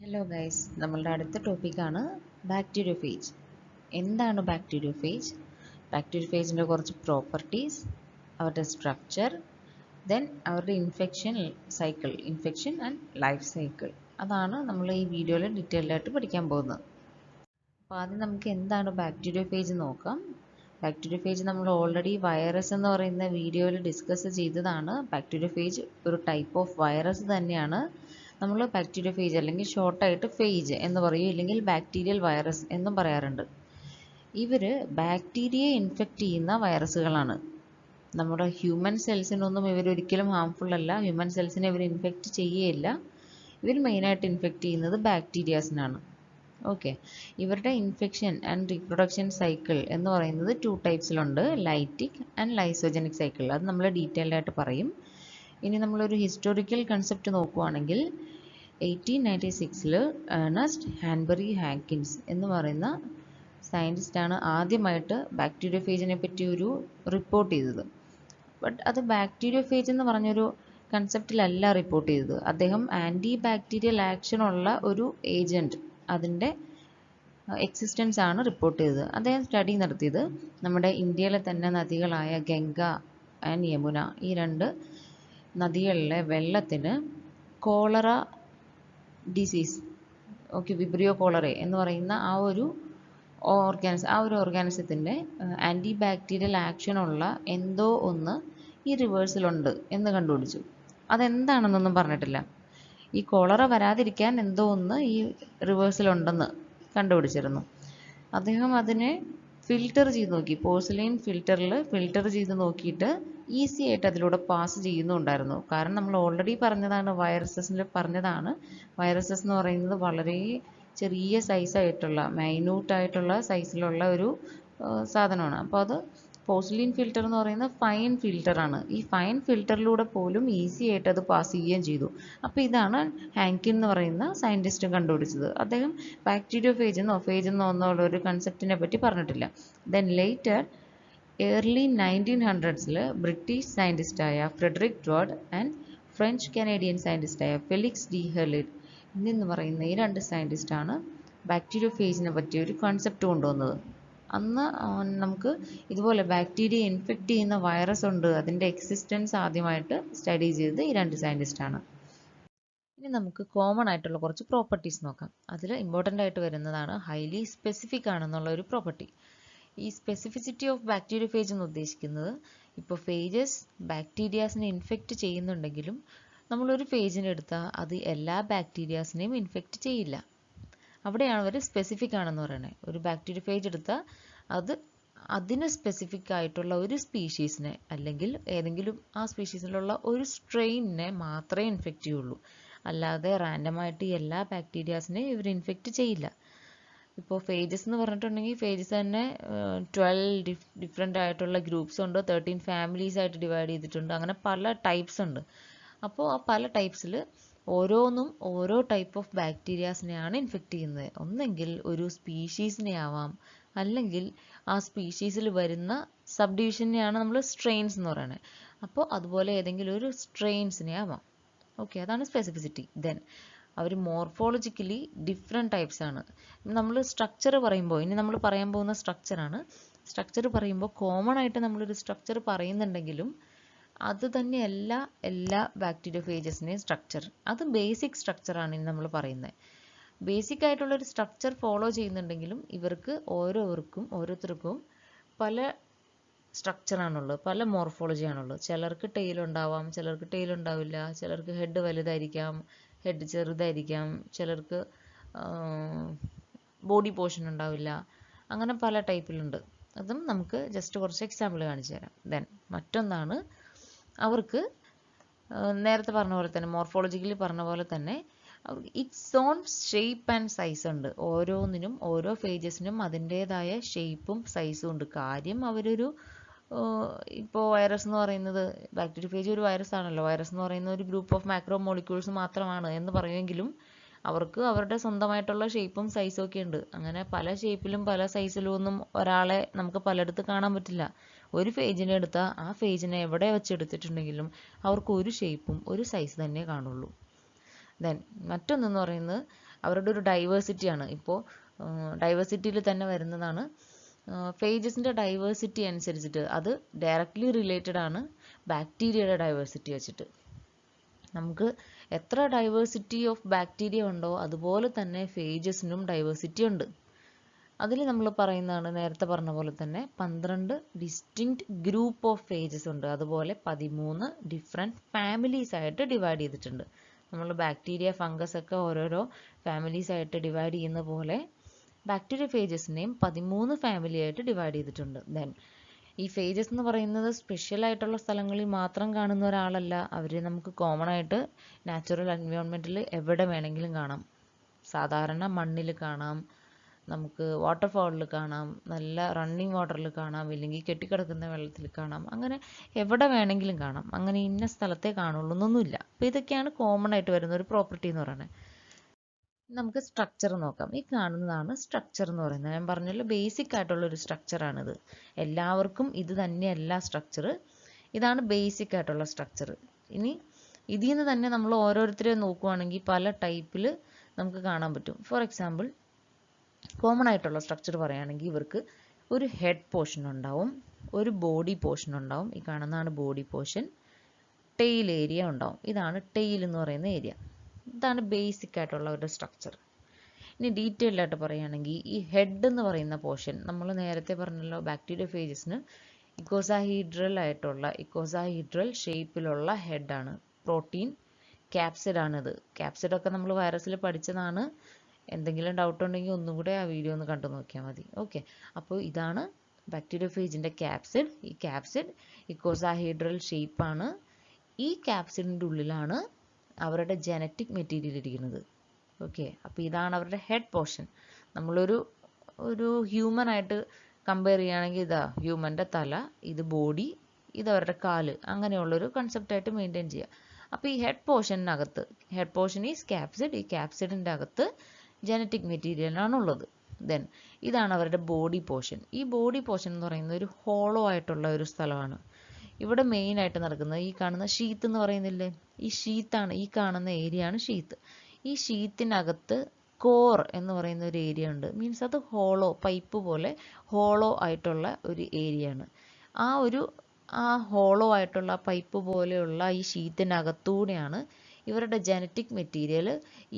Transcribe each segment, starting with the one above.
Hello guys, നമ്മളുടെ അടുത്ത ടോപ്പിക്കാണ് ബാക്ടീരിയോഫേജ്. എന്താണ് ബാക്ടീരിയോഫേജ്? ബാക്ടീരിയോഫേജിൻ്റെ കുറച്ച് പ്രോപ്പർട്ടീസ്, അവരുടെ സ്ട്രക്ചർ, ദെൻ അവരുടെ ഇൻഫെക്ഷൻ ആൻഡ് ലൈഫ് സൈക്കിൾ. അതാണ് നമ്മൾ ഈ വീഡിയോയിൽ ഡീറ്റെയിൽഡ് ആയിട്ട് പഠിക്കാൻ പോകുന്നത്. അപ്പോൾ ആദ്യം നമുക്ക് എന്താണ് ബാക്ടീരിയോഫേജ് നോക്കാം. ബാക്ടീരിയോഫേജ് നമ്മൾ ഓൾറെഡി വൈറസ് എന്ന് പറയുന്ന വീഡിയോയിൽ ഡിസ്കസ് ചെയ്തതാണ്. ബാക്ടീരിയോഫേജ് ഒരു ടൈപ്പ് ഓഫ് വൈറസ് തന്നെയാണ്. നമ്മൾ ബാക്ടീരിയോഫേജ് അല്ലെങ്കിൽ ഷോർട്ടായിട്ട് ഫേജ് എന്ന് പറയും, ഇല്ലെങ്കിൽ ബാക്ടീരിയൽ വൈറസ് എന്നും പറയാറുണ്ട്. ഇവർ ബാക്ടീരിയയെ ഇൻഫെക്റ്റ് ചെയ്യുന്ന വൈറസുകളാണ്. നമ്മുടെ ഹ്യൂമൻ സെൽസിനൊന്നും ഇവരൊരിക്കലും ഹാംഫുൾ അല്ല. ഹ്യൂമൻ സെൽസിനെ ഇവർ ഇൻഫെക്റ്റ് ചെയ്യുകയില്ല. ഇവർ മെയിനായിട്ട് ഇൻഫെക്റ്റ് ചെയ്യുന്നത് ബാക്ടീരിയാസിനാണ്. ഓക്കെ, ഇവരുടെ ഇൻഫെക്ഷൻ ആൻഡ് റീപ്രൊഡക്ഷൻ സൈക്കിൾ എന്ന് പറയുന്നത് 2 ടൈപ്സിലുണ്ട്, ലൈറ്റിക് ആൻഡ് ലൈസോജനിക് സൈക്കിൾ. അത് നമ്മൾ ഡീറ്റെയിൽഡ് ആയിട്ട് പറയും. ഇനി നമ്മളൊരു ഹിസ്റ്റോറിക്കൽ കൺസെപ്റ്റ് നോക്കുവാണെങ്കിൽ 1896 ഏർണസ്റ്റ് ഹാൻബറി ഹാക്കിൻസ് എന്ന് പറയുന്ന സയൻറ്റിസ്റ്റാണ് ആദ്യമായിട്ട് ബാക്ടീരിയോഫേജിനെ പറ്റി ഒരു റിപ്പോർട്ട് ചെയ്തത്. ബട്ട് അത് ബാക്ടീരിയോഫേജ് എന്ന് പറഞ്ഞൊരു കൺസെപ്റ്റിലല്ല റിപ്പോർട്ട് ചെയ്തത്. അദ്ദേഹം ആൻറ്റി ബാക്ടീരിയൽ ആക്ഷൻ ഉള്ള ഒരു ഏജൻറ്റ്, അതിൻ്റെ എക്സിസ്റ്റൻസ് ആണ് റിപ്പോർട്ട് ചെയ്തത്. അദ്ദേഹം സ്റ്റഡി നടത്തിയത് നമ്മുടെ ഇന്ത്യയിലെ തന്നെ നദികളായ ഗംഗ ആൻഡ് യമുന, ഈ 2 നദികളിലെ വെള്ളത്തിന് cholera disease, okay, Vibrio cholerae എന്ന് പറയുന്ന ആ ഒരു ഓർഗാനിസത്തിൻ്റെ ആൻറ്റി ബാക്ടീരിയൽ ആക്ഷനുള്ള എന്തോ ഒന്ന് ഈ റിവേഴ്സിലുണ്ട് എന്ന് കണ്ടുപിടിച്ചു. അതെന്താണെന്നൊന്നും പറഞ്ഞിട്ടില്ല. ഈ കോളറ വരാതിരിക്കാൻ എന്തോ ഒന്ന് ഈ റിവേഴ്സിലുണ്ടെന്ന് കണ്ടുപിടിച്ചിരുന്നു. അദ്ദേഹം അതിനെ ഫിൽറ്റർ ചെയ്ത് നോക്കി. പോർസിലൈൻ ഫിൽറ്ററിൽ ഫിൽറ്റർ ചെയ്ത് നോക്കിയിട്ട് ഈസി ആയിട്ട് അതിലൂടെ പാസ് ചെയ്യുന്നുണ്ടായിരുന്നു. കാരണം നമ്മൾ ഓൾറെഡി പറഞ്ഞതാണ്, വൈറസസ് എന്ന് പറയുന്നത് വളരെ ചെറിയ സൈസായിട്ടുള്ള, മൈന്യൂട്ടായിട്ടുള്ള സൈസിലുള്ള ഒരു സാധനമാണ്. അപ്പോൾ അത് പോർസിലിൻ ഫിൽറ്റർ എന്ന് പറയുന്ന ഫൈൻ ഫിൽറ്ററാണ്. ഈ ഫൈൻ ഫിൽറ്ററിലൂടെ പോലും ഈസി ആയിട്ട് അത് പാസ് ചെയ്യുകയും ചെയ്തു. അപ്പോൾ ഇതാണ് ഹാങ്കിൻ എന്ന് പറയുന്ന സയൻറ്റിസ്റ്റ് കണ്ടുപിടിച്ചത്. അദ്ദേഹം ഫേജ് എന്നോ എന്നുള്ള ഒരു കൺസെപ്റ്റിനെ പറ്റി പറഞ്ഞിട്ടില്ല. Then later early 1900s British സയൻറ്റിസ്റ്റായ Frederick Twort and French Canadian സയൻറ്റിസ്റ്റായ ഫെലിക്സ് ഡി ഹെർലിഡ് എന്ന് പറയുന്ന ഈ 2 സയൻറ്റിസ്റ്റാണ് ബാക്ടീരിയോഫേജിനെ പറ്റിയ ഒരു കൺസെപ്റ്റ് കൊണ്ടുവന്നത്. അന്ന് നമുക്ക് ഇതുപോലെ ബാക്ടീരിയ ഇൻഫെക്റ്റ് ചെയ്യുന്ന വൈറസ് ഉണ്ട്, അതിൻ്റെ എക്സിസ്റ്റൻസ് ആദ്യമായിട്ട് സ്റ്റഡി ചെയ്തത് ഈ 2 സയൻറ്റിസ്റ്റാണ്. ഇനി നമുക്ക് കോമൺ ആയിട്ടുള്ള കുറച്ച് പ്രോപ്പർട്ടീസ് നോക്കാം. അതിൽ ഇമ്പോർട്ടൻ്റ് ആയിട്ട് വരുന്നതാണ് ഹൈലി സ്പെസിഫിക് ആണെന്നുള്ള ഒരു പ്രോപ്പർട്ടി. ഈ സ്പെസിഫിസിറ്റി ഓഫ് ബാക്ടീരിയോഫേജ് എന്ന് ഉദ്ദേശിക്കുന്നത്, ഇപ്പോൾ ഫേജസ് ബാക്ടീരിയാസിനെ ഇൻഫെക്റ്റ് ചെയ്യുന്നുണ്ടെങ്കിലും നമ്മളൊരു ഫേജിനെ എടുത്താൽ അത് എല്ലാ ബാക്ടീരിയാസിനെയും ഇൻഫെക്റ്റ് ചെയ്യില്ല. അവിടെയാണ് അവർ സ്പെസിഫിക് ആണെന്ന് പറയുന്നത്. ഒരു ബാക്ടീരിയോഫേജ് എടുത്താൽ അത് അതിന് സ്പെസിഫിക് ആയിട്ടുള്ള ഒരു സ്പീഷീസിനെ, അല്ലെങ്കിൽ ഏതെങ്കിലും ആ സ്പീഷീസിലുള്ള ഒരു സ്ട്രെയിനിനെ മാത്രമേ ഇൻഫെക്റ്റ് ചെയ്യുള്ളൂ. അല്ലാതെ റാൻഡമായിട്ട് എല്ലാ ബാക്ടീരിയാസിനെയും ഇവർ ഇൻഫെക്റ്റ് ചെയ്യില്ല. ഇപ്പോൾ ഫേജസ് എന്ന് പറഞ്ഞിട്ടുണ്ടെങ്കിൽ ഫേജസ് തന്നെ 12 ഡിഫറെൻ്റ് ആയിട്ടുള്ള ഗ്രൂപ്പ്സ് ഉണ്ട്, 13 ഫാമിലീസ് ആയിട്ട് ഡിവൈഡ് ചെയ്തിട്ടുണ്ട്. അങ്ങനെ പല ടൈപ്സ് ഉണ്ട്. അപ്പോൾ ആ പല ടൈപ്സിൽ ഓരോന്നും ഓരോ ടൈപ്പ് ഓഫ് ബാക്ടീരിയാസിനെയാണ് ഇൻഫെക്റ്റ് ചെയ്യുന്നത്. ഒന്നെങ്കിൽ ഒരു സ്പീഷീസിനെ ആവാം, അല്ലെങ്കിൽ ആ സ്പീഷീസിൽ വരുന്ന സബ് ഡിവിഷനെയാണ് നമ്മൾ സ്ട്രെയിൻസ് എന്ന് പറയുന്നത്. അപ്പോൾ അതുപോലെ ഏതെങ്കിലും ഒരു സ്ട്രെയിൻസിനെ ആവാം. ഓക്കെ, അതാണ് സ്പെസിഫിസിറ്റി. ദെൻ അവർ മോർഫോളജിക്കലി ഡിഫറെൻറ്റ് ടൈപ്സ് ആണ്. നമ്മൾ സ്ട്രക്ചർ പറയുമ്പോൾ, ഇനി നമ്മൾ പറയാൻ പോകുന്ന സ്ട്രക്ചറാണ്. സ്ട്രക്ചർ പറയുമ്പോൾ കോമൺ ആയിട്ട് നമ്മളൊരു സ്ട്രക്ചർ പറയുന്നുണ്ടെങ്കിലും അത് തന്നെയല്ല എല്ലാ ബാക്ടീരിയോഫേജസിൻ്റെയും സ്ട്രക്ചർ. അത് ബേസിക് സ്ട്രക്ചറാണ് ഇനി നമ്മൾ പറയുന്നത്. ബേസിക് ആയിട്ടുള്ളൊരു സ്ട്രക്ചർ ഫോളോ ചെയ്യുന്നുണ്ടെങ്കിലും ഇവർക്ക് ഓരോരുത്തർക്കും പല സ്ട്രക്ചറാണുള്ളത്, പല മോർഫോളജിയാണുള്ളത്. ചിലർക്ക് ടെയിൽ ഉണ്ടാവാം, ചിലർക്ക് ടെയിൽ ഉണ്ടാവില്ല, ചിലർക്ക് ഹെഡ് വലുതായിരിക്കാം, ഹെഡ് ചെറുതായിരിക്കാം, ചിലർക്ക് ബോഡി പോർഷൻ ഉണ്ടാവില്ല. അങ്ങനെ പല ടൈപ്പിലുണ്ട്. അതും നമുക്ക് ജസ്റ്റ് കുറച്ച് എക്സാമ്പിൾ കാണിച്ചു തരാം. ദെൻ മറ്റൊന്നാണ്, അവർക്ക് നേരത്തെ പറഞ്ഞ പോലെ തന്നെ, മോർഫോളജിക്കലി പറഞ്ഞ പോലെ തന്നെ it's on shape and size ഉണ്ട്. ഓരോന്നിനും, ഓരോ ഫേജസിനും അതിൻ്റേതായ ഷേപ്പും സൈസും ഉണ്ട്. കാര്യം അവരൊരു ഇപ്പോൾ വൈറസ് എന്ന് പറയുന്നത്, ബാക്ടീരിയോഫേജ് ഒരു വൈറസ് ആണല്ലോ. വൈറസ് എന്ന് പറയുന്ന ഒരു ഗ്രൂപ്പ് ഓഫ് മാക്രോ മോളിക്യൂൾസ് മാത്രമാണ് എന്ന് പറയുമെങ്കിലും അവർക്ക് അവരുടെ സ്വന്തമായിട്ടുള്ള ഷേപ്പും സൈസും ഒക്കെ ഉണ്ട്. അങ്ങനെ പല ഷേപ്പിലും പല സൈസിലും ഒന്നും ഒരാളെ നമുക്ക് പലയിടത്ത് കാണാൻ പറ്റില്ല. ഒരു ഫേജിനെ എടുത്താൽ ആ ഫേജിനെ എവിടെ വെച്ചെടുത്തിട്ടുണ്ടെങ്കിലും അവർക്ക് ഒരു ഷേപ്പും ഒരു സൈസ് തന്നെ കാണുള്ളൂ. ദെൻ മറ്റൊന്നെന്ന് പറയുന്നത്, അവരുടെ ഒരു ഡൈവേഴ്സിറ്റിയാണ്. ഇപ്പോൾ ഡൈവേഴ്സിറ്റിയിൽ തന്നെ വരുന്നതാണ്. ഫേജസിൻ്റെ ഡൈവേഴ്സിറ്റി അനുസരിച്ചിട്ട് അത് ഡയറക്റ്റ്ലി റിലേറ്റഡ് ആണ് ബാക്ടീരിയയുടെ ഡൈവേഴ്സിറ്റി വെച്ചിട്ട്. നമുക്ക് എത്ര ഡൈവേഴ്സിറ്റി ഓഫ് ബാക്ടീരിയ ഉണ്ടോ അതുപോലെ തന്നെ ഫേജസിനും ഡൈവേഴ്സിറ്റി ഉണ്ട്. അതിൽ നമ്മൾ പറയുന്നതാണ് നേരത്തെ പറഞ്ഞ പോലെ തന്നെ 12 ഡിസ്റ്റിങ്ക്റ്റ് ഗ്രൂപ്പ് ഓഫ് ഫേജസ് ഉണ്ട്. അതുപോലെ 13 ഡിഫറെൻറ്റ് ഫാമിലീസ് ആയിട്ട് ഡിവൈഡ് ചെയ്തിട്ടുണ്ട്. നമ്മൾ ബാക്ടീരിയ ഫംഗസ് ഒക്കെ ഓരോരോ ഫാമിലീസ് ആയിട്ട് ഡിവൈഡ് ചെയ്യുന്ന പോലെ ബാക്ടീരിയ ഫേജസിനെയും 13 ഫാമിലി ആയിട്ട് ഡിവൈഡ് ചെയ്തിട്ടുണ്ട്. ദെൻ ഈ ഫേജസ് എന്ന് പറയുന്നത് സ്പെഷ്യൽ ആയിട്ടുള്ള സ്ഥലങ്ങളിൽ മാത്രം കാണുന്ന ഒരാളല്ല. അവർ നമുക്ക് കോമൺ ആയിട്ട് നാച്ചുറൽ എൻവയോൺമെൻറ്റിൽ എവിടെ വേണമെങ്കിലും കാണാം. സാധാരണ മണ്ണിൽ കാണാം, നമുക്ക് വാട്ടർഫാളിൽ കാണാം, നല്ല റണ്ണിങ് വാട്ടറിൽ കാണാം, ഇല്ലെങ്കിൽ കെട്ടിക്കിടക്കുന്ന വെള്ളത്തിൽ കാണാം. അങ്ങനെ എവിടെ വേണമെങ്കിലും കാണാം. അങ്ങനെ ഇന്ന സ്ഥലത്തെ കാണുള്ളൂ എന്നൊന്നുമില്ല. അപ്പോൾ ഇതൊക്കെയാണ് കോമൺ ആയിട്ട് വരുന്ന ഒരു പ്രോപ്പർട്ടി എന്ന് പറയുന്നത്. നമുക്ക് സ്ട്രക്ചർ നോക്കാം. ഈ കാണുന്നതാണ് സ്ട്രക്ചർ എന്ന് പറയുന്നത്. ഞാൻ പറഞ്ഞല്ലോ ബേസിക് ആയിട്ടുള്ള ഒരു സ്ട്രക്ചറാണിത്. എല്ലാവർക്കും ഇത് തന്നെയല്ല സ്ട്രക്ചർ. ഇതാണ് ബേസിക് ആയിട്ടുള്ള സ്ട്രക്ചർ. ഇനി ഇതിൽ നിന്ന് തന്നെ നമ്മൾ ഓരോരുത്തരെ നോക്കുവാണെങ്കിൽ പല ടൈപ്പിൽ നമുക്ക് കാണാൻ പറ്റും. ഫോർ എക്സാമ്പിൾ കോമൺ ആയിട്ടുള്ള സ്ട്രക്ചർ പറയുകയാണെങ്കിൽ ഇവർക്ക് ഒരു ഹെഡ് പോർഷൻ ഉണ്ടാവും, ഒരു ബോഡി പോർഷൻ ഉണ്ടാവും. ഈ കാണുന്നതാണ് ബോഡി പോർഷൻ. ടെയിൽ ഏരിയ ഉണ്ടാവും. ഇതാണ് ടെയിൽ എന്ന് പറയുന്ന ഏരിയ. ഇതാണ് ബേസിക് ആയിട്ടുള്ള ഒരു സ്ട്രക്ചർ. ഇനി ഡീറ്റെയിൽഡ് ആയിട്ട് പറയുകയാണെങ്കിൽ ഈ ഹെഡ് എന്ന് പറയുന്ന പോർഷൻ നമ്മൾ നേരത്തെ പറഞ്ഞല്ലോ ബാക്ടീരിയ ഫേജസിന് ഇക്കോസാഹീഡ്രൽ ഷേപ്പിലുള്ള ഹെഡാണ്. പ്രോട്ടീൻ ക്യാപ്സിഡ് ആണിത്. ക്യാപ്സിഡൊക്കെ നമ്മൾ വൈറസിൽ പഠിച്ചതാണ്. എന്തെങ്കിലും ഡൗട്ട് ഉണ്ടെങ്കിൽ ഒന്നും കൂടെ ആ വീഡിയോ ഒന്ന് കണ്ടു നോക്കിയാൽ മതി. ഓക്കെ, അപ്പോൾ ഇതാണ് ബാക്ടീരിയ ഫേജിൻ്റെ ക്യാപ്സിഡ്. ഈ ക്യാപ്സിഡ് ഇക്കോസാഹീഡ്രൽ ഷേപ്പാണ്. ഈ ക്യാപ്സിഡിൻ്റെ ഉള്ളിലാണ് അവരുടെ ജനറ്റിക് മെറ്റീരിയൽ ഇരിക്കുന്നത്. ഓക്കെ, അപ്പോൾ ഇതാണ് അവരുടെ ഹെഡ് പോർഷൻ. നമ്മളൊരു ഹ്യൂമൻ ആയിട്ട് കമ്പയർ ചെയ്യുകയാണെങ്കിൽ ഇതാ ഹ്യൂമൻ്റെ തല, ഇത് ബോഡി, ഇത് അവരുടെ കാല്, അങ്ങനെയുള്ളൊരു കൺസെപ്റ്റായിട്ട് മെയിൻറ്റെയിൻ ചെയ്യുക. അപ്പോൾ ഈ ഹെഡ് പോർഷനകത്ത്, ഹെഡ് പോർഷൻ ഈസ് ക്യാപ്സിഡ്, ഈ ക്യാപ്സിഡിൻ്റെ അകത്ത് ജനറ്റിക് മെറ്റീരിയലാണുള്ളത്. ദെൻ ഇതാണ് അവരുടെ ബോഡി പോർഷൻ. ഈ ബോഡി പോർഷൻ എന്ന് പറയുന്നത് ഒരു ഹോളോ ആയിട്ടുള്ള ഒരു സ്ഥലമാണ്. ഇവിടെ മെയിൻ ആയിട്ട് നടക്കുന്നത് ഈ കാണുന്ന ഷീത്ത് എന്ന് പറയുന്നില്ലേ, ഈ ഷീത്താണ്. ഈ കാണുന്ന ഏരിയ ആണ് ഷീത്ത്. ഈ ഷീത്തിനകത്ത് കോർ എന്ന് പറയുന്ന ഒരു ഏരിയ ഉണ്ട്. മീൻസ് അത് ഹോളോ, പൈപ്പ് പോലെ ഹോളോ ആയിട്ടുള്ള ഒരു ഏരിയ ആണ്. ആ ഹോളോ ആയിട്ടുള്ള പൈപ്പ് പോലെയുള്ള ഈ ഷീത്തിനകത്തൂടെയാണ് ഇവരുടെ ജനറ്റിക് മെറ്റീരിയൽ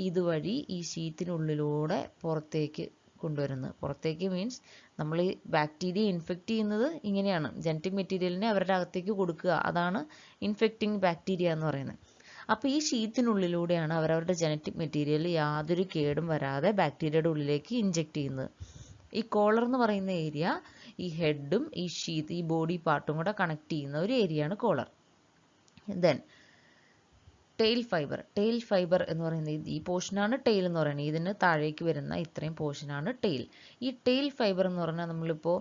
ഇതുവഴി ഈ ഷീത്തിനുള്ളിലൂടെ പുറത്തേക്ക് കൊണ്ടുവരുന്നത്. പുറത്തേക്ക് മീൻസ് നമ്മൾ ഈ ബാക്ടീരിയ ഇൻഫെക്റ്റ് ചെയ്യുന്നത് ഇങ്ങനെയാണ്. ജനറ്റിക് മെറ്റീരിയലിനെ അവരുടെ അകത്തേക്ക് കൊടുക്കുക, അതാണ് ഇൻഫെക്റ്റിംഗ് ബാക്ടീരിയ എന്ന് പറയുന്നത്. അപ്പോൾ ഈ ഷീത്തിനുള്ളിലൂടെയാണ് അവരവരുടെ ജനറ്റിക് മെറ്റീരിയൽ യാതൊരു കേടും വരാതെ ബാക്ടീരിയയുടെ ഉള്ളിലേക്ക് ഇഞ്ചെക്ട് ചെയ്യുന്നത്. ഈ കോളർ എന്ന് പറയുന്ന ഏരിയ ഈ ഹെഡും ഈ ഷീത്ത്, ഈ ബോഡി പാർട്ടും കൂടെ കണക്ട് ചെയ്യുന്ന ഒരു ഏരിയയാണ് കോളർ. ദെൻ ടെയിൽ ഫൈബർ എന്ന് പറയുന്നത് ഈ പോർഷനാണ് ടെയിൽ എന്ന് പറയുന്നത്. ഇതിന് താഴേക്ക് വരുന്ന ഇത്രയും പോർഷനാണ് ടെയിൽ. ഈ ടെയിൽ ഫൈബർ എന്ന് പറഞ്ഞാൽ നമ്മളിപ്പോൾ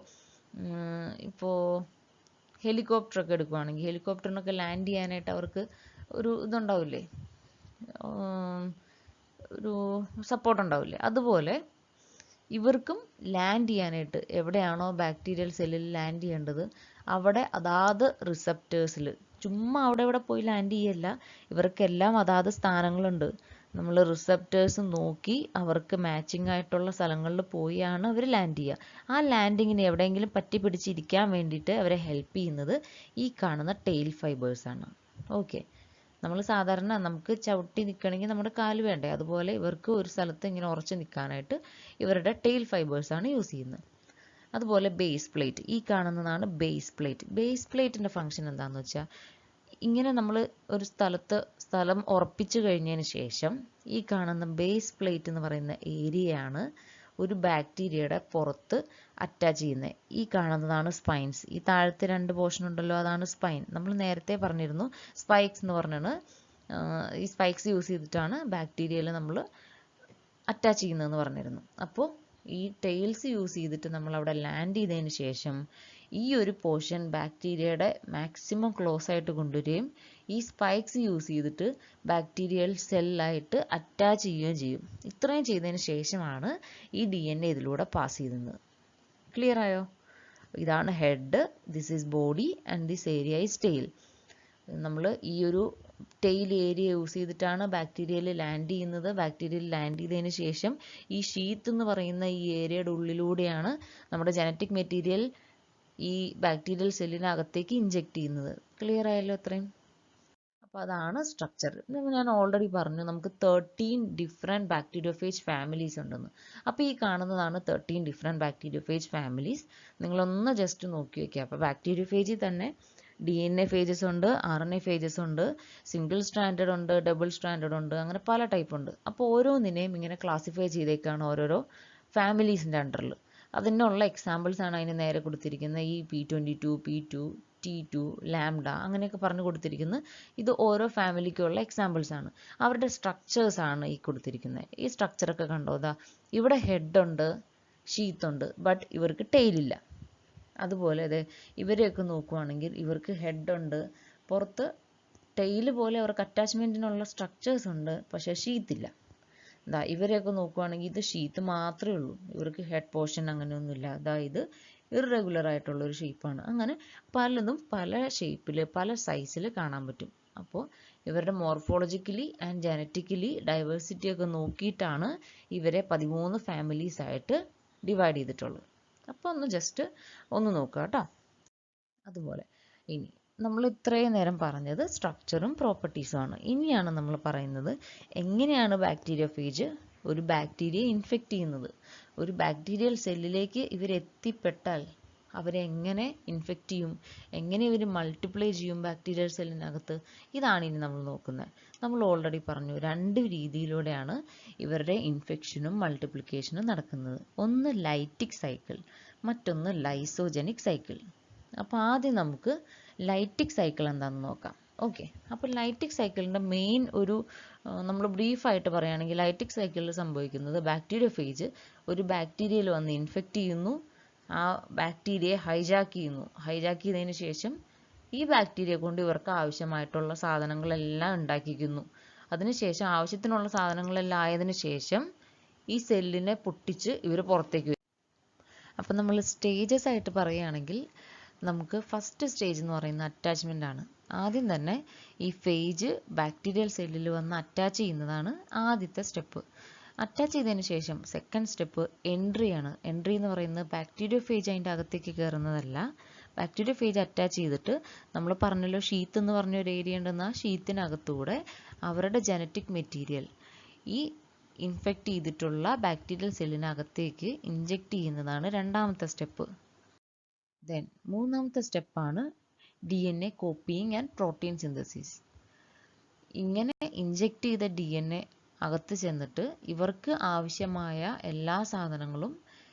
ഹെലികോപ്റ്ററൊക്കെ എടുക്കുകയാണെങ്കിൽ ഹെലികോപ്റ്ററിനൊക്കെ ലാൻഡ് ചെയ്യാനായിട്ട് അവർക്ക് ഒരു ഇതുണ്ടാവില്ലേ, ഒരു സപ്പോർട്ട് ഉണ്ടാവില്ലേ, അതുപോലെ ഇവർക്കും ലാൻഡ് ചെയ്യാനായിട്ട് എവിടെയാണോ ബാക്ടീരിയൽ സെല്ലിൽ ലാൻഡ് ചെയ്യേണ്ടത് അവിടെ അതാത് റിസപ്റ്റേഴ്സിൽ, ചുമ്മാ അവിടെ ഇവിടെ പോയി ലാൻഡ് ചെയ്യല്ല, ഇവർക്കെല്ലാം അതാത് സ്ഥാനങ്ങളുണ്ട്. നമ്മൾ റിസപ്റ്റേഴ്സ് നോക്കി അവർക്ക് മാച്ചിങ് ആയിട്ടുള്ള സ്ഥലങ്ങളിൽ പോയാണ് അവർ ലാൻഡ് ചെയ്യുക. ആ ലാൻഡിങ്ങിന് എവിടെയെങ്കിലും പറ്റി പിടിച്ചിരിക്കാൻ വേണ്ടിയിട്ട് അവരെ ഹെൽപ്പ് ചെയ്യുന്നത് ഈ കാണുന്ന ടെയിൽ ഫൈബേഴ്സാണ്. ഓക്കെ, നമ്മൾ സാധാരണ നമുക്ക് ചവിട്ടി നിൽക്കണമെങ്കിൽ നമ്മുടെ കാല് വേണ്ടേ, അതുപോലെ ഇവർക്ക് ഒരു സ്ഥലത്ത് ഇങ്ങനെ ഉറച്ച് നിൽക്കാനായിട്ട് ഇവരുടെ ടെയിൽ ഫൈബേഴ്സാണ് യൂസ് ചെയ്യുന്നത്. അതുപോലെ ബേസ് പ്ലേറ്റ്, ഈ കാണുന്നതാണ് ബേസ് പ്ലേറ്റ്. ബേസ് പ്ലേറ്റിൻ്റെ ഫംഗ്ഷൻ എന്താണെന്ന് വെച്ചാൽ ഇങ്ങനെ നമ്മൾ ഒരു സ്ഥലം ഉറപ്പിച്ചു കഴിഞ്ഞതിന് ശേഷം ഈ കാണുന്ന ബേസ് പ്ലേറ്റ് എന്ന് പറയുന്ന ഏരിയയാണ് ഒരു ബാക്ടീരിയയുടെ പുറത്ത് അറ്റാച്ച് ചെയ്യുന്നത്. ഈ കാണുന്നതാണ് സ്പൈൻസ്. ഈ താഴത്തെ 2 പോർഷൻ ഉണ്ടല്ലോ, അതാണ് സ്പൈൻ. നമ്മൾ നേരത്തെ പറഞ്ഞിരുന്നു സ്പൈക്സ് എന്ന് പറഞ്ഞാണ്. ഈ സ്പൈക്സ് യൂസ് ചെയ്തിട്ടാണ് ബാക്ടീരിയയിൽ നമ്മൾ അറ്റാച്ച് ചെയ്യുന്നതെന്ന് പറഞ്ഞിരുന്നു. അപ്പോൾ ഈ ടെയിൽസ് യൂസ് ചെയ്തിട്ട് നമ്മൾ അവിടെ ലാൻഡ് ചെയ്തതിന് ശേഷം ഈ ഒരു പോർഷൻ ബാക്ടീരിയയുടെ മാക്സിമം ക്ലോസ് ആയിട്ട് കൊണ്ടുവരികയും ഈ സ്പൈക്സ് യൂസ് ചെയ്തിട്ട് ബാക്ടീരിയൽ സെല്ലായിട്ട് അറ്റാച്ച് ചെയ്യുകയും ചെയ്യും. ഇത്രയും ചെയ്തതിന് ശേഷമാണ് ഈ DNA ഇതിലൂടെ പാസ് ചെയ്യുന്നത്. ക്ലിയർ ആയോ? ഇതാണ് head, this is body and this area is tail. നമ്മൾ ഈ ഒരു ടെയിൽ ഏരിയ യൂസ് ചെയ്തിട്ടാണ് ബാക്ടീരിയയിൽ ലാൻഡ് ചെയ്യുന്നത്. ബാക്ടീരിയയിൽ ലാൻഡ് ചെയ്തതിന് ശേഷം ഈ ഷീത്ത് എന്ന് പറയുന്ന ഈ ഏരിയയുടെ ഉള്ളിലൂടെയാണ് നമ്മുടെ ജനറ്റിക് മെറ്റീരിയൽ ഈ ബാക്ടീരിയൽ സെല്ലിനകത്തേക്ക് ഇഞ്ചെക്ട് ചെയ്യുന്നത്. ക്ലിയർ ആയല്ലോ അത്രയും? അപ്പോൾ അതാണ് സ്ട്രക്ചർ. ഞാൻ ഓൾറെഡി പറഞ്ഞു നമുക്ക് 13 ഡിഫറെൻറ്റ് ബാക്ടീരിയോഫേജ് ഫാമിലീസ് ഉണ്ടെന്ന്. അപ്പോൾ ഈ കാണുന്നതാണ് 13 ഡിഫറെൻറ്റ് ബാക്ടീരിയോഫേജ് ഫാമിലീസ്. നിങ്ങളൊന്ന് ജസ്റ്റ് നോക്കി വയ്ക്കുക. അപ്പോൾ ബാക്ടീരിയോഫേജിൽ തന്നെ DNA ഫേജസ് ഉണ്ട്, RNA ഫേജസ് ഉണ്ട്, സിംഗിൾ സ്റ്റാൻഡേർഡ് ഉണ്ട്, ഡബിൾ സ്റ്റാൻഡേർഡ് ഉണ്ട്, അങ്ങനെ പല ടൈപ്പ് ഉണ്ട്. അപ്പോൾ ഓരോന്നിനെയും ഇങ്ങനെ ക്ലാസിഫൈ ചെയ്തേക്കാണ് ഓരോരോ ഫാമിലീസിൻ്റെ അണ്ടറിൽ. അതിനുള്ള എക്സാമ്പിൾസ് ആണ് അതിന് നേരെ കൊടുത്തിരിക്കുന്നത്. ഈ P22, P2, T2, ലാംഡ അങ്ങനെയൊക്കെ പറഞ്ഞു കൊടുത്തിരിക്കുന്നത്. ഇത് ഓരോ ഫാമിലിക്കുള്ള എക്സാമ്പിൾസ് ആണ്. അവരുടെ സ്ട്രക്ചേഴ്സ് ആണ് ഈ കൊടുത്തിരിക്കുന്നത്. ഈ സ്ട്രക്ചറൊക്കെ കണ്ടോ? ദാ ഇവിടെ ഹെഡ് ഉണ്ട്, ഷീത്ത് ഉണ്ട്, ബട്ട് ഇവർക്ക് ടെയിലില്ല. അതുപോലെ അതെ ഇവരെയൊക്കെ നോക്കുവാണെങ്കിൽ ഇവർക്ക് ഹെഡ് ഉണ്ട്, പുറത്ത് ടെയിൽ പോലെ അവർക്ക് അറ്റാച്ച്മെൻറ്റിനുള്ള സ്ട്രക്ചേഴ്സ് ഉണ്ട്, പക്ഷേ ഷീത്തില്ല. ഇതാ ഇവരെയൊക്കെ നോക്കുവാണെങ്കിൽ ഇത് ഷീത്ത് മാത്രമേ ഉള്ളൂ, ഇവർക്ക് ഹെഡ് പോർഷൻ അങ്ങനെയൊന്നുമില്ല. അതായത് ഇറഗുലർ ആയിട്ടുള്ളൊരു ഷേപ്പാണ്. അങ്ങനെ പലതും പല ഷേപ്പിൽ പല സൈസിൽ കാണാൻ പറ്റും. അപ്പോൾ ഇവരുടെ മോർഫോളജിക്കലി ആൻഡ് ജനറ്റിക്കലി ഡൈവേഴ്സിറ്റി ഒക്കെ നോക്കിയിട്ടാണ് ഇവരെ 13 ഫാമിലീസ് ആയിട്ട് ഡിവൈഡ് ചെയ്തിട്ടുള്ളത്. അപ്പോൾ ഒന്ന് ജസ്റ്റ് ഒന്ന് നോക്കുക കേട്ടോ. അതുപോലെ ഇനി നമ്മൾ ഇത്രയും നേരം പറഞ്ഞത് സ്ട്രക്ചറും പ്രോപ്പർട്ടീസും ആണ്. ഇനിയാണ് നമ്മൾ പറയുന്നത് എങ്ങനെയാണ് ബാക്ടീരിയോഫേജ് ഒരു ബാക്ടീരിയയെ ഇൻഫെക്റ്റ് ചെയ്യുന്നത്. ഒരു ബാക്ടീരിയൽ സെല്ലിലേക്ക് ഇവരെത്തിപ്പെട്ടാൽ അവരെ എങ്ങനെ ഇൻഫെക്റ്റ് ചെയ്യും, എങ്ങനെ ഇവർ മൾട്ടിപ്ലൈ ചെയ്യും ബാക്ടീരിയൽ സെല്ലിനകത്ത്, ഇതാണ് ഇനി നമ്മൾ നോക്കുന്നത്. നമ്മൾ ഓൾറെഡി പറഞ്ഞു 2 രീതിയിലൂടെയാണ് ഇവരുടെ ഇൻഫെക്ഷനും മൾട്ടിപ്ലിക്കേഷനും നടക്കുന്നത്. ഒന്ന് ലൈറ്റിക് സൈക്കിൾ, മറ്റൊന്ന് ലൈസോജനിക് സൈക്കിൾ. അപ്പോൾ ആദ്യം നമുക്ക് ലൈറ്റിക് സൈക്കിൾ എന്താണെന്ന് നോക്കാം. ഓക്കെ, അപ്പോൾ ലൈറ്റിക് സൈക്കിളിൻ്റെ മെയിൻ ഒരു നമ്മൾ ബ്രീഫായിട്ട് പറയുകയാണെങ്കിൽ ലൈറ്റിക് സൈക്കിളിൽ സംഭവിക്കുന്നത് ബാക്ടീരിയോഫേജ് ഒരു ബാക്ടീരിയയിൽ വന്ന് ഇൻഫെക്റ്റ് ചെയ്യുന്നു, ആ ബാക്ടീരിയയെ ഹൈജാക്ക് ചെയ്യുന്നു. ഹൈജാക്ക് ചെയ്തതിന് ശേഷം ഈ ബാക്ടീരിയ കൊണ്ട് ഇവർക്ക് ആവശ്യമായിട്ടുള്ള സാധനങ്ങളെല്ലാം ഉണ്ടാക്കിക്കുന്നു. അതിനുശേഷം ആവശ്യത്തിനുള്ള സാധനങ്ങളെല്ലാം ആയതിനു ശേഷം ഈ സെല്ലിനെ പൊട്ടിച്ച് ഇവർ പുറത്തേക്ക് വരും. അപ്പം നമ്മൾ സ്റ്റേജസ് ആയിട്ട് പറയുകയാണെങ്കിൽ നമുക്ക് ഫസ്റ്റ് സ്റ്റേജ് എന്ന് പറയുന്ന അറ്റാച്ച്മെൻ്റ് ആണ്. ആദ്യം തന്നെ ഈ ഫേജ് ബാക്ടീരിയൽ സെല്ലിൽ വന്ന് അറ്റാച്ച് ചെയ്യുന്നതാണ് ആദ്യത്തെ സ്റ്റെപ്പ്. അറ്റാച്ച് ചെയ്തതിന് ശേഷം സെക്കൻഡ് സ്റ്റെപ്പ് എൻട്രി ആണ്. എൻട്രി എന്ന് പറയുന്നത് ബാക്ടീരിയോഫേജ് അതിൻ്റെ അകത്തേക്ക് കയറുന്നതല്ല. ബാക്ടീരിയോഫേജ് അറ്റാച്ച് ചെയ്തിട്ട് നമ്മൾ പറഞ്ഞല്ലോ ഷീത്ത് എന്ന് പറഞ്ഞൊരു ഏരിയ ഉണ്ടെന്ന്, ആ ഷീത്തിനകത്തൂടെ അവരുടെ ജനറ്റിക് മെറ്റീരിയൽ ഈ ഇൻഫെക്റ്റ് ചെയ്തിട്ടുള്ള ബാക്ടീരിയൽ സെല്ലിനകത്തേക്ക് ഇഞ്ചെക്റ്റ് ചെയ്യുന്നതാണ് രണ്ടാമത്തെ സ്റ്റെപ്പ്. ദെൻ മൂന്നാമത്തെ സ്റ്റെപ്പാണ് DNA copying and protein synthesis. ഇങ്ങനെ ഇഞ്ചെക്റ്റ് ചെയ്ത DNA അകത്ത് ചെന്നിട്ട് ഇവർക്ക് ആവശ്യമായ എല്ലാ സാധനങ്ങളും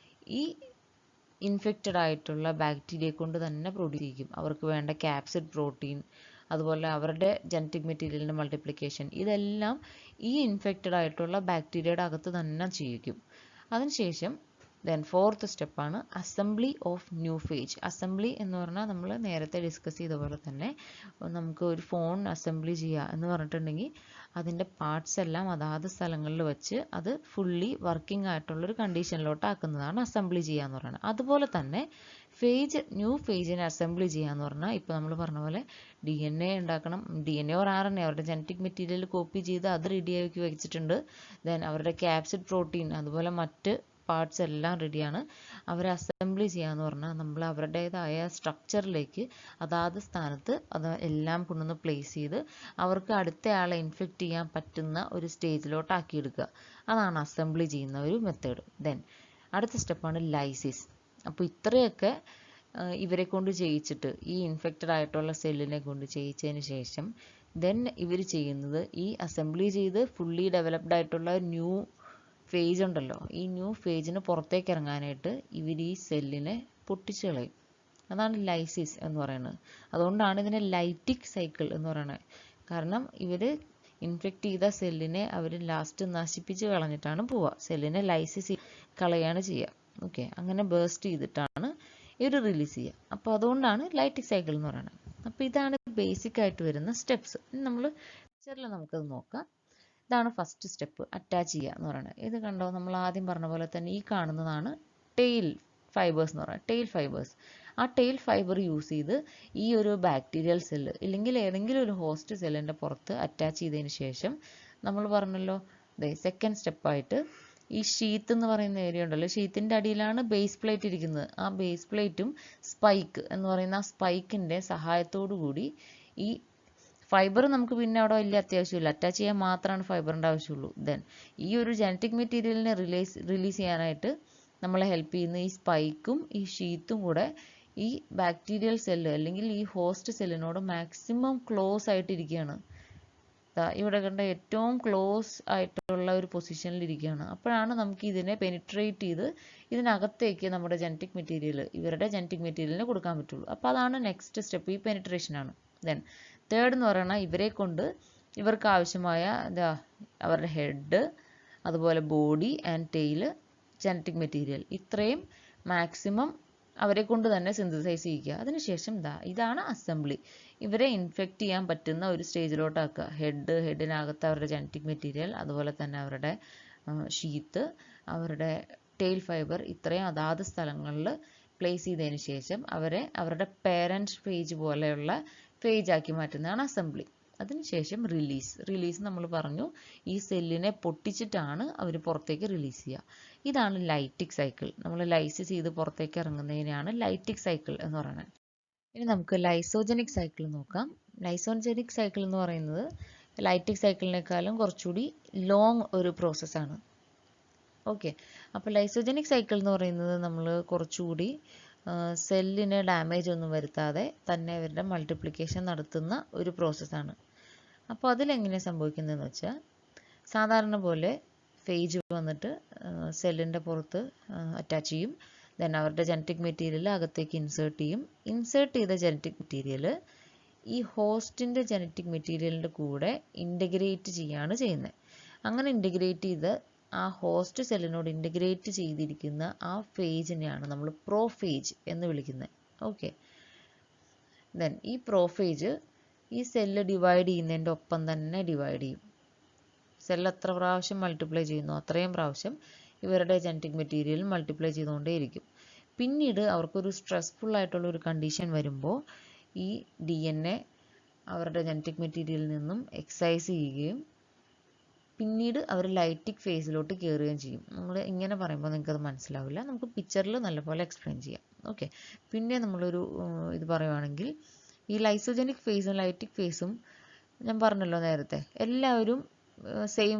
ഈ ഇൻഫെക്റ്റഡ് ആയിട്ടുള്ള ബാക്ടീരിയയെ കൊണ്ട് തന്നെ പ്രൊഡ്യൂസ് ചെയ്യും. അവർക്ക് വേണ്ട ക്യാപ്സിഡ് പ്രോട്ടീൻ, അതുപോലെ അവരുടെ ജനറ്റിക് മെറ്റീരിയലിൻ്റെ മൾട്ടിപ്ലിക്കേഷൻ, ഇതെല്ലാം ഈ ഇൻഫെക്റ്റഡ് ആയിട്ടുള്ള ബാക്ടീരിയയുടെ അകത്ത് തന്നെ ചെയ്യിക്കും. അതിനുശേഷം ദെൻ ഫോർത്ത് സ്റ്റെപ്പാണ് assembly of new phage. Assembly എന്ന് പറഞ്ഞാൽ നമ്മൾ നേരത്തെ ഡിസ്കസ് ചെയ്ത പോലെ തന്നെ നമുക്ക് ഒരു ഫോൺ അസംബ്ലി ചെയ്യുക എന്ന് പറഞ്ഞിട്ടുണ്ടെങ്കിൽ അതിൻ്റെ പാർട്സ് എല്ലാം അതാത് സ്ഥലങ്ങളിൽ വെച്ച് അത് ഫുള്ളി വർക്കിംഗ് ആയിട്ടുള്ളൊരു കണ്ടീഷനിലോട്ട് ആക്കുന്നതാണ് അസംബ്ലി ചെയ്യുക എന്ന് പറയുന്നത്. അതുപോലെ തന്നെ ഫേജ് ന്യൂ ഫേജിനെ അസംബ്ലി ചെയ്യുക എന്ന് പറഞ്ഞാൽ ഇപ്പോൾ നമ്മൾ പറഞ്ഞ പോലെ DNA ഉണ്ടാക്കണം. DNA ഓർ RNA അവരുടെ ജനറ്റിക് മെറ്റീരിയൽ കോപ്പി ചെയ്ത് അത് റെഡിയാക്കി വെച്ചിട്ടുണ്ട്. ദെൻ അവരുടെ ക്യാപ്സിഡ് പ്രോട്ടീൻ അതുപോലെ മറ്റ് പാർട്സ് എല്ലാം റെഡിയാണ്. അവരെ അസംബ്ലി ചെയ്യാന്ന് പറഞ്ഞാൽ നമ്മൾ അവരുടേതായ സ്ട്രക്ചറിലേക്ക് അതാത് സ്ഥാനത്ത് അത് എല്ലാം കൊണ്ടുവന്ന് പ്ലേസ് ചെയ്ത് അവർക്ക് അടുത്തയാളെ ഇൻഫെക്റ്റ് ചെയ്യാൻ പറ്റുന്ന ഒരു സ്റ്റേജിലോട്ട് ആക്കിയെടുക്കുക. അതാണ് അസംബ്ലി ചെയ്യുന്ന ഒരു മെത്തേഡ്. ദെൻ അടുത്ത സ്റ്റെപ്പാണ് ലൈസിസ്. അപ്പോൾ ഇത്രയൊക്കെ ഇവരെ കൊണ്ട് ചെയ്യിച്ചിട്ട് ഈ ഇൻഫെക്റ്റഡ് ആയിട്ടുള്ള സെല്ലിനെ കൊണ്ട് ചെയ്യിച്ചതിന് ശേഷം ദെൻ ഇവർ ചെയ്യുന്നത് ഈ അസംബ്ലി ചെയ്ത് ഫുള്ളി ഡെവലപ്ഡ് ആയിട്ടുള്ള ന്യൂ ഫേജ് ഉണ്ടല്ലോ, ഈ ന്യൂ ഫേജിന് പുറത്തേക്ക് ഇറങ്ങാനായിട്ട് ഇവർ ഈ സെല്ലിനെ പൊട്ടിച്ച് കളയും. അതാണ് ലൈസിസ് എന്ന് പറയുന്നത്. അതുകൊണ്ടാണ് ഇതിനെ ലൈറ്റിക് സൈക്കിൾ എന്ന് പറയുന്നത്. കാരണം ഇവർ ഇൻഫെക്റ്റ് ചെയ്ത സെല്ലിനെ അവർ ലാസ്റ്റ് നശിപ്പിച്ച് കളഞ്ഞിട്ടാണ് പോവുക. സെല്ലിനെ ലൈസിസ് കളയാണ് ചെയ്യുക. ഓക്കെ, അങ്ങനെ ബേസ്റ്റ് ചെയ്തിട്ടാണ് ഇവർ റിലീസ് ചെയ്യുക. അപ്പോൾ അതുകൊണ്ടാണ് ലൈറ്റിക് സൈക്കിൾ എന്ന് പറയുന്നത്. അപ്പോൾ ഇതാണ് ബേസിക് ആയിട്ട് വരുന്ന സ്റ്റെപ്സ്. നമ്മൾ പിക്ചറിൽ നമുക്കത് നോക്കാം. ഇതാണ് ഫസ്റ്റ് സ്റ്റെപ്പ്, അറ്റാച്ച് ചെയ്യുക എന്ന് പറയുന്നത്. ഇത് കണ്ടോ, നമ്മൾ ആദ്യം പറഞ്ഞ പോലെ തന്നെ ഈ കാണുന്നതാണ് ടെയിൽ ഫൈബേഴ്സ് എന്ന് പറയുന്നത്. ടെയിൽ ഫൈബേഴ്സ് ആ ടെയിൽ ഫൈബർ യൂസ് ചെയ്ത് ഈ ഒരു ബാക്ടീരിയൽ സെല്ല് ഇല്ലെങ്കിൽ ഏതെങ്കിലും ഒരു ഹോസ്റ്റ് സെല്ലിൻ്റെ പുറത്ത് അറ്റാച്ച് ചെയ്തതിന് ശേഷം നമ്മൾ പറഞ്ഞല്ലോ സെക്കൻഡ് സ്റ്റെപ്പായിട്ട് ഈ ഷീത്ത് എന്ന് പറയുന്ന ഏരിയ ഉണ്ടല്ലോ, ഷീത്തിൻ്റെ അടിയിലാണ് ബേസ് പ്ലേറ്റ് ഇരിക്കുന്നത്. ആ ബേസ് പ്ലേറ്റും സ്പൈക്ക് എന്ന് പറയുന്ന ആ സ്പൈക്കിൻ്റെ സഹായത്തോടു കൂടി ഈ ഫൈബർ നമുക്ക് പിന്നെ അവിടെ വലിയ അത്യാവശ്യമില്ല, അറ്റാച്ച് ചെയ്യാൻ മാത്രമാണ് ഫൈബറിൻ്റെ ആവശ്യമുള്ളൂ. ദെൻ ഈ ഒരു ജനറ്റിക് മെറ്റീരിയലിനെ റിലീസ് ചെയ്യാനായിട്ട് നമ്മളെ ഹെൽപ്പ് ചെയ്യുന്ന ഈ സ്പൈക്കും ഈ ഷീത്തും കൂടെ ഈ ബാക്ടീരിയൽ സെല്ല് അല്ലെങ്കിൽ ഈ ഹോസ്റ്റ് സെല്ലിനോട് മാക്സിമം ക്ലോസ് ആയിട്ടിരിക്കുകയാണ്. ഇവിടെ കണ്ട ഏറ്റവും ക്ലോസ് ആയിട്ടുള്ള ഒരു പൊസിഷനിൽ ഇരിക്കുകയാണ്. അപ്പോഴാണ് നമുക്ക് ഇതിനെ പെനിട്രേറ്റ് ചെയ്ത് ഇതിനകത്തേക്ക് നമ്മുടെ ജനറ്റിക് മെറ്റീരിയൽ ഇവരുടെ ജനറ്റിക് മെറ്റീരിയലിന് കൊടുക്കാൻ പറ്റുള്ളൂ. അപ്പോൾ അതാണ് നെക്സ്റ്റ് സ്റ്റെപ്പ്, ഈ പെനിട്രേഷനാണ്. ദെൻ തേർഡ് എന്ന് പറയുന്നത് ഇവരെ കൊണ്ട് ഇവർക്ക് ആവശ്യമായ അവരുടെ ഹെഡ്, അതുപോലെ body and tail, genetic material ഇത്രയും മാക്സിമം അവരെ കൊണ്ട് തന്നെ സിന്തസൈസ് ചെയ്യുക. അതിനുശേഷം ഇതാണ് അസംബ്ലി. ഇവരെ ഇൻഫെക്റ്റ് ചെയ്യാൻ പറ്റുന്ന ഒരു സ്റ്റേജിലോട്ടാക്കുക. ഹെഡിനകത്ത് അവരുടെ ജനറ്റിക് മെറ്റീരിയൽ, അതുപോലെ തന്നെ അവരുടെ ഷീത്ത്, അവരുടെ ടെയിൽ ഫൈബർ ഇത്രയും അതാത് സ്ഥലങ്ങളിൽ പ്ലേസ് ചെയ്തതിന് ശേഷം അവരുടെ പേരൻറ്റ് ഫേജ് പോലെയുള്ള ഫേജ് ആക്കി മാറ്റുന്നതാണ് അസംബ്ലി. അതിനുശേഷം റിലീസ് നമ്മൾ പറഞ്ഞു, ഈ സെല്ലിനെ പൊട്ടിച്ചിട്ടാണ് അവർ പുറത്തേക്ക് റിലീസ് ചെയ്യുക. ഇതാണ് ലൈറ്റിക് സൈക്കിൾ. നമ്മൾ ലൈസിസ് ചെയ്ത് പുറത്തേക്ക് ഇറങ്ങുന്നതിനെയാണ് ലൈറ്റിക് സൈക്കിൾ എന്ന് പറയുന്നത്. ഇനി നമുക്ക് ലൈസോജനിക് സൈക്കിൾ നോക്കാം. ലൈസോജനിക് സൈക്കിൾ എന്ന് പറയുന്നത് ലൈറ്റിക് സൈക്കിളിനേക്കാളും കുറച്ചുകൂടി ലോങ് ഒരു പ്രോസസ്സാണ്. ഓക്കെ, അപ്പോൾ ലൈസോജനിക് സൈക്കിൾ എന്ന് പറയുന്നത് നമ്മൾ കുറച്ചുകൂടി സെല്ലിന് ഡാമേജ് ഒന്നും വരുത്താതെ തന്നെ അവരുടെ മൾട്ടിപ്ലിക്കേഷൻ നടത്തുന്ന ഒരു പ്രോസസ്സാണ്. അപ്പോൾ അതിലെങ്ങനെ സംഭവിക്കുന്നതെന്ന് വെച്ചാൽ, സാധാരണ പോലെ ഫേജ് വന്നിട്ട് സെല്ലിൻ്റെ പുറത്ത് അറ്റാച്ച് ചെയ്യും. ദെൻ അവരുടെ ജനറ്റിക് മെറ്റീരിയൽ അകത്തേക്ക് ഇൻസേർട്ട് ചെയ്യും. ഇൻസേർട്ട് ചെയ്ത ജനറ്റിക് മെറ്റീരിയൽ ഈ ഹോസ്റ്റിൻ്റെ ജനറ്റിക് മെറ്റീരിയലിൻ്റെ കൂടെ ഇൻ്റഗ്രേറ്റ് ചെയ്യുകയാണ് ചെയ്യുന്നത്. അങ്ങനെ ഇൻ്റഗ്രേറ്റ് ചെയ്ത് ആ ഹോസ്റ്റ് സെല്ലിനോട് ഇൻ്റഗ്രേറ്റ് ചെയ്തിരിക്കുന്ന ആ ഫേജിനെയാണ് നമ്മൾ പ്രോഫേജ് എന്ന് വിളിക്കുന്നത്. ഓക്കെ, ദെൻ ഈ പ്രോഫേജ് ഈ സെല്ല് ഡിവൈഡ് ചെയ്യുന്നതിൻ്റെ ഒപ്പം തന്നെ ഡിവൈഡ് ചെയ്യും. സെല്ല് എത്ര പ്രാവശ്യം മൾട്ടിപ്ലൈ ചെയ്യുന്നു അത്രയും പ്രാവശ്യം ഇവരുടെ ജനറ്റിക് മെറ്റീരിയൽ മൾട്ടിപ്ലൈ ചെയ്തുകൊണ്ടേയിരിക്കും. പിന്നീട് അവർക്കൊരു സ്ട്രെസ്ഫുൾ ആയിട്ടുള്ള ഒരു കണ്ടീഷൻ വരുമ്പോൾ ഈ DNA അവരുടെ ജനറ്റിക് മെറ്റീരിയലിൽ നിന്നും എക്സൈസ് ചെയ്യുകയും പിന്നീട് അവർ ലൈറ്റിക് ഫേസിലോട്ട് കയറുകയും ചെയ്യും. നമ്മൾ ഇങ്ങനെ പറയുമ്പോൾ നിങ്ങൾക്കത് മനസ്സിലാവില്ല, നമുക്ക് പിക്ചറിൽ നല്ലപോലെ എക്സ്പ്ലെയിൻ ചെയ്യാം. ഓക്കെ, പിന്നെ നമ്മളൊരു ഇത് പറയുവാണെങ്കിൽ ഈ ലൈസോജനിക് ഫേസും ലൈറ്റിക് ഫേസും ഞാൻ പറഞ്ഞല്ലോ നേരത്തെ, എല്ലാവരും സെയിം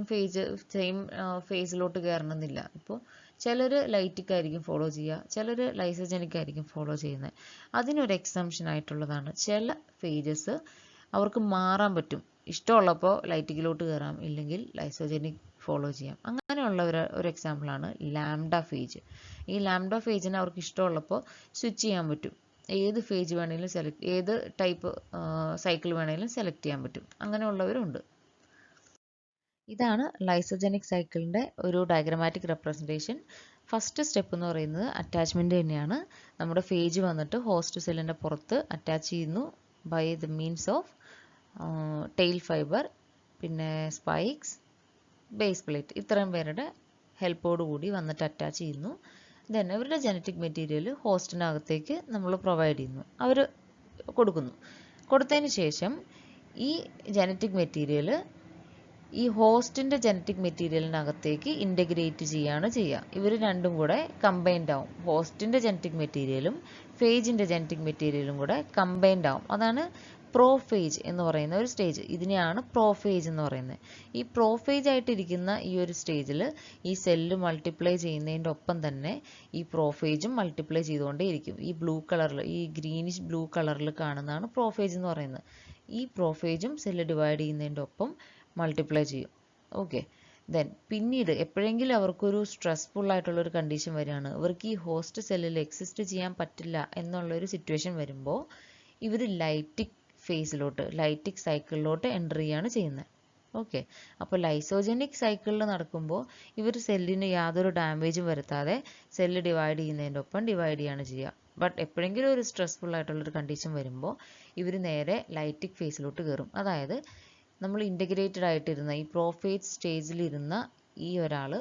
ഫേസിലോട്ട് കയറണമെന്നില്ല. ഇപ്പോൾ ചിലർ ലൈറ്റിക് ആയിരിക്കും ഫോളോ ചെയ്യുക, ചിലർ ലൈസോജനിക് ആയിരിക്കും ഫോളോ ചെയ്യുന്നത്. അതിനൊരു എക്സംഷൻ ആയിട്ടുള്ളതാണ് ചില ഫേജസ് അവർക്ക് മാറാൻ പറ്റും. ഇഷ്ടമുള്ളപ്പോൾ ലൈറ്റിക്കിലോട്ട് കയറാം, ഇല്ലെങ്കിൽ ലൈസോജനിക് ഫോളോ ചെയ്യാം. അങ്ങനെയുള്ള ഒരു എക്സാമ്പിളാണ് ലാംഡ ഫേജ്. ഈ ലാംഡ ഫേജിന് അവർക്ക് ഇഷ്ടമുള്ളപ്പോൾ സ്വിച്ച് ചെയ്യാൻ പറ്റും. ഏത് ഫേജ് വേണമെങ്കിലും ഏത് ടൈപ്പ് സൈക്കിൾ വേണമെങ്കിലും സെലക്ട് ചെയ്യാൻ പറ്റും. അങ്ങനെയുള്ളവരുണ്ട്. ഇതാണ് ലൈസോജനിക് സൈക്കിളിൻ്റെ ഒരു ഡയഗ്രമാറ്റിക് റെപ്രസെൻറ്റേഷൻ. ഫസ്റ്റ് സ്റ്റെപ്പ് എന്ന് പറയുന്നത് അറ്റാച്ച്മെൻറ്റ് തന്നെയാണ്. നമ്മുടെ ഫേജ് വന്നിട്ട് ഹോസ്റ്റ് സെല്ലിൻ്റെ പുറത്ത് അറ്റാച്ച് ചെയ്യുന്നു by the means of tail fiber, പിന്നെ സ്പൈക്സ്, ബേസ് പ്ലേറ്റ്, ഇത്രയും പേരുടെ ഹെൽപ്പോട് കൂടി വന്നിട്ട് അറ്റാച്ച് ചെയ്യുന്നു. ദെൻ അവരുടെ ജനറ്റിക് മെറ്റീരിയൽ ഹോസ്റ്റിനകത്തേക്ക് നമ്മൾ പ്രൊവൈഡ് ചെയ്യുന്നു, അവർ കൊടുക്കുന്നു. കൊടുത്തതിന് ശേഷം ഈ ജനറ്റിക് മെറ്റീരിയൽ ഈ ഹോസ്റ്റിൻ്റെ ജനറ്റിക് മെറ്റീരിയലിനകത്തേക്ക് ഇൻ്റഗ്രേറ്റ് ചെയ്യുകയാണ് ചെയ്യുക. ഇവർ രണ്ടും കൂടെ കമ്പൈൻഡ് ആവും. ഹോസ്റ്റിൻ്റെ ജനറ്റിക് മെറ്റീരിയലും ഫേജിൻ്റെ ജനറ്റിക് മെറ്റീരിയലും കൂടെ കമ്പൈൻഡ് ആവും. അതാണ് പ്രോഫേജ് എന്ന് പറയുന്ന ഒരു സ്റ്റേജ്. ഇതിനെയാണ് പ്രോഫേജ് എന്ന് പറയുന്നത്. ഈ പ്രോഫേജ് ആയിട്ടിരിക്കുന്ന ഈ ഒരു സ്റ്റേജിൽ ഈ സെല്ല് മൾട്ടിപ്ലൈ ചെയ്യുന്നതിൻ്റെ ഒപ്പം തന്നെ ഈ പ്രോഫേജും മൾട്ടിപ്ലൈ ചെയ്തുകൊണ്ടേയിരിക്കും. ഈ ബ്ലൂ കളറിൽ, ഈ ഗ്രീനിഷ് ബ്ലൂ കളറിൽ കാണുന്നതാണ് പ്രോഫേജ് എന്ന് പറയുന്നത്. ഈ പ്രോഫേജും സെല്ല് ഡിവൈഡ് ചെയ്യുന്നതിൻ്റെ ഒപ്പം മൾട്ടിപ്ലൈ ചെയ്യും. ഓക്കെ, ദെൻ പിന്നീട് എപ്പോഴെങ്കിലും അവർക്കൊരു സ്ട്രെസ്ഫുൾ ആയിട്ടുള്ളൊരു കണ്ടീഷൻ വരികയാണ്, ഇവർക്ക് ഈ ഹോസ്റ്റ് സെല്ലിൽ എക്സിസ്റ്റ് ചെയ്യാൻ പറ്റില്ല എന്നുള്ളൊരു സിറ്റുവേഷൻ വരുമ്പോൾ ഇവർ ലൈറ്റിക് ഫേസിലോട്ട്, ലൈറ്റിക് സൈക്കിളിലോട്ട് എൻ്റർ ചെയ്യുകയാണ് ചെയ്യുന്നത്. ഓക്കെ, അപ്പോൾ ലൈസോജനിക് സൈക്കിളിൽ നടക്കുമ്പോൾ ഇവർ സെല്ലിന് യാതൊരു ഡാമേജും വരുത്താതെ സെല്ല് ഡിവൈഡ് ചെയ്യുന്നതിൻ്റെ ഒപ്പം ഡിവൈഡ് ചെയ്യുകയാണ് ചെയ്യുക. ബട്ട് എപ്പോഴെങ്കിലും ഒരു സ്ട്രെസ്ഫുൾ ആയിട്ടുള്ളൊരു കണ്ടീഷൻ വരുമ്പോൾ ഇവർ നേരെ ലൈറ്റിക് ഫേസിലോട്ട് കയറും. അതായത് നമ്മൾ ഇൻ്റഗ്രേറ്റഡ് ആയിട്ടിരുന്ന ഈ പ്രോഫേജ് സ്റ്റേജിലിരുന്ന ഈ ഒരാൾ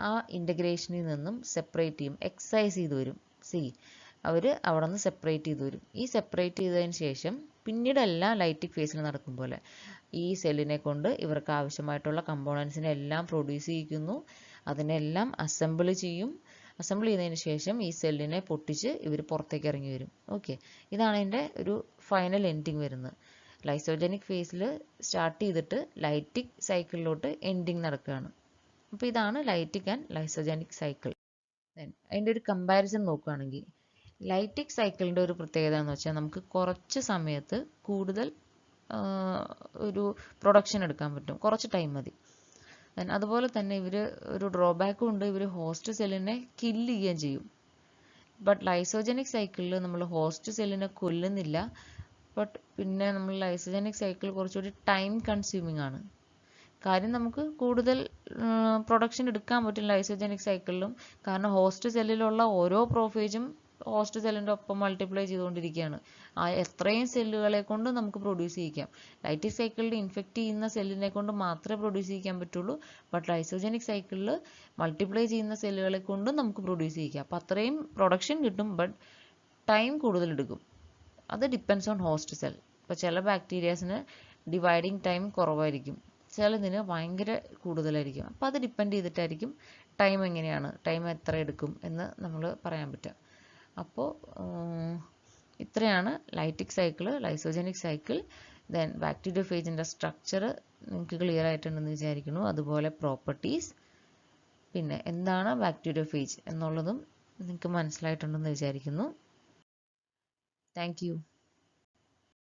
ആ ഇൻ്റഗ്രേഷനിൽ നിന്നും സെപ്പറേറ്റ് ചെയ്യും, എക്സൈസ് ചെയ്ത് വരും. അവർ അവിടെ നിന്ന് സെപ്പറേറ്റ് ചെയ്ത് വരും. ഈ സെപ്പറേറ്റ് ചെയ്തതിന് ശേഷം പിന്നീടെല്ലാം ലൈറ്റിക് ഫേസിൽ നടക്കും പോലെ ഈ സെല്ലിനെ കൊണ്ട് ഇവർക്ക് ആവശ്യമായിട്ടുള്ള കമ്പോണൻസിനെ എല്ലാം പ്രൊഡ്യൂസ് ചെയ്യിക്കുന്നു, അതിനെല്ലാം അസംബിൾ ചെയ്യും. അസംബിൾ ചെയ്തതിന് ശേഷം ഈ സെല്ലിനെ പൊട്ടിച്ച് ഇവർ പുറത്തേക്ക് ഇറങ്ങി വരും. ഓക്കെ, ഇതാണ് അതിൻ്റെ ഒരു ഫൈനൽ എൻഡിങ് വരുന്നത്. ലൈസോജനിക് ഫേസിൽ സ്റ്റാർട്ട് ചെയ്തിട്ട് ലൈറ്റിക് സൈക്കിളിലോട്ട് എൻഡിങ് നടക്കുകയാണ്. അപ്പോൾ ഇതാണ് ലൈറ്റിക് ആൻഡ് ലൈസോജനിക് സൈക്കിൾ. അതിൻ്റെ ഒരു കമ്പാരിസൺ നോക്കുകയാണെങ്കിൽ ലൈറ്റിക് സൈക്കിളിൻ്റെ ഒരു പ്രത്യേകത എന്ന് വെച്ചാൽ നമുക്ക് കുറച്ച് സമയത്ത് കൂടുതൽ ഒരു പ്രൊഡക്ഷൻ എടുക്കാൻ പറ്റും, കുറച്ച് ടൈം മതി. അതുപോലെ തന്നെ ഇവർ ഒരു ഡ്രോബാക്കും ഉണ്ട്, ഇവർ ഹോസ്റ്റ് സെല്ലിനെ കില്ല് ചെയ്യുകയും ചെയ്യും. ബട്ട് ലൈസോജനിക് സൈക്കിളിൽ നമ്മൾ ഹോസ്റ്റ് സെല്ലിനെ കൊല്ലുന്നില്ല, ബട്ട് പിന്നെ നമ്മൾ ലൈസോജനിക് സൈക്കിൾ കുറച്ചുകൂടി ടൈം കൺസ്യൂമിങ് ആണ്. കാര്യം നമുക്ക് കൂടുതൽ പ്രൊഡക്ഷൻ എടുക്കാൻ പറ്റും ലൈസോജനിക് സൈക്കിളിലും, കാരണം ഹോസ്റ്റ് സെല്ലിലുള്ള ഓരോ പ്രോഫേജും ഹോസ്റ്റ് സെല്ലിൻ്റെ ഒപ്പം മൾട്ടിപ്ലൈ ചെയ്തുകൊണ്ടിരിക്കുകയാണ്. എത്രയും സെല്ലുകളെ കൊണ്ട് നമുക്ക് പ്രൊഡ്യൂസ് ചെയ്യിക്കാം. ലൈറ്റിക് സൈക്കിളിൽ ഇൻഫെക്റ്റ് ചെയ്യുന്ന സെല്ലിനെ കൊണ്ട് മാത്രമേ പ്രൊഡ്യൂസ് ചെയ്യിക്കാൻ പറ്റുള്ളൂ, ബട്ട് ലൈസോജനിക് സൈക്കിളിൽ മൾട്ടിപ്ലൈ ചെയ്യുന്ന സെല്ലുകളെ കൊണ്ടും നമുക്ക് പ്രൊഡ്യൂസ് ചെയ്യിക്കാം. അപ്പോൾ അത്രയും പ്രൊഡക്ഷൻ കിട്ടും, ബട്ട് ടൈം കൂടുതൽ എടുക്കും. അത് ഡിപ്പെൻസ് ഓൺ ഹോസ്റ്റ് സെൽ. ഇപ്പോൾ ചില ബാക്ടീരിയാസിന് ഡിവൈഡിങ് ടൈം കുറവായിരിക്കും, ചിലതിന് ഭയങ്കര കൂടുതലായിരിക്കും. അപ്പോൾ അത് ഡിപ്പെൻഡ് ചെയ്തിട്ടായിരിക്കും ടൈം എങ്ങനെയാണ്, ടൈം എത്ര എടുക്കും എന്ന് നമ്മൾ പറയാൻ പറ്റുക. അപ്പോൾ ഇത്രയാണ് lytic cycle, lysogenic cycle. Then ബാക്ടീരിയോഫേജിൻ്റെ സ്ട്രക്ചർ നിങ്ങൾക്ക് ക്ലിയർ ആയിട്ടുണ്ടെന്ന് വിചാരിക്കുന്നു. അതുപോലെ പ്രോപ്പർട്ടീസ്, പിന്നെ എന്താണ് ബാക്ടീരിയോഫേജ് എന്നുള്ളതും നിങ്ങൾക്ക് മനസ്സിലായിട്ടുണ്ടെന്ന് വിചാരിക്കുന്നു. Thank you.